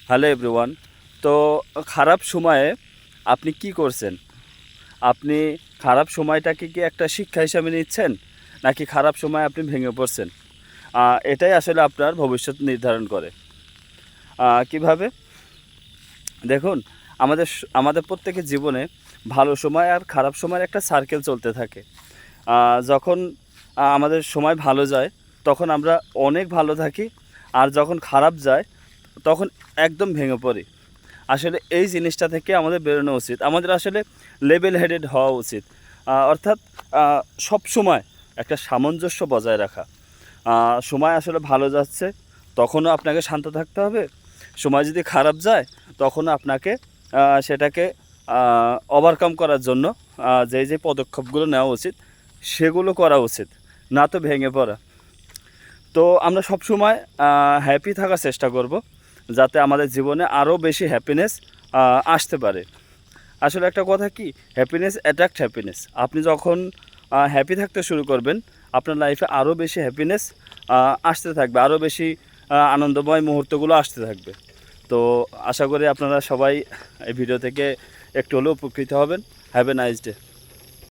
Hello everyone. তো খারাপ সময়ে আপনি কি করছেন? আপনি খারাপ সময়টাকে কি একটা শিক্ষা হিসাবে নিচ্ছেন? নাকি খারাপ সময়ে আপনি ভেঙে পড়ছেন? এটাই আসলে আপনার ভবিষ্যৎ নির্ধারণ করে। কিভাবে? দেখুন, আমাদের প্রত্যেকের জীবনে ভালো সময় আর খারাপ সময়ের একটা সার্কেল চলতে থাকে। যখন আমাদের সময় ভালো যায়, তখন আমরা অনেক ভালো থাকি। আর যখন খারাপ যায়, তখন একদম ভেঙে পড়ি। আসলে এই জিনিসটা থেকে আমাদের বেরোনো উচিত। আমাদের আসলে লেভেল হেডেড হওয়া উচিত। অর্থাৎ সবসময় একটা সামঞ্জস্য বজায় রাখা। সময় আসলে ভালো যাচ্ছে, তখনও আপনাকে শান্ত থাকতে হবে। সময় যদি খারাপ যায়, তখনও আপনাকে সেটাকে ওভারকাম করার জন্য যে পদক্ষেপগুলো নেওয়া উচিত, সেগুলো করা উচিত। না তো ভেঙে পড়া। তো আমরা সবসময় হ্যাপি থাকার চেষ্টা করব, যাতে আমাদের জীবনে আরও বেশি হ্যাপিনেস আসতে পারে। আসলে একটা কথা কি, হ্যাপিনেস অ্যাট্রাক্ট হ্যাপিনেস। আপনি যখন হ্যাপি থাকতে শুরু করবেন, আপনার লাইফে আরও বেশি হ্যাপিনেস আসতে থাকবে, আরও বেশি আনন্দময় মুহূর্তগুলো আসতে থাকবে। তো আশা করি আপনারা সবাই এই ভিডিও থেকে একটু হলেও উপকৃত হবেন। Have a nice day.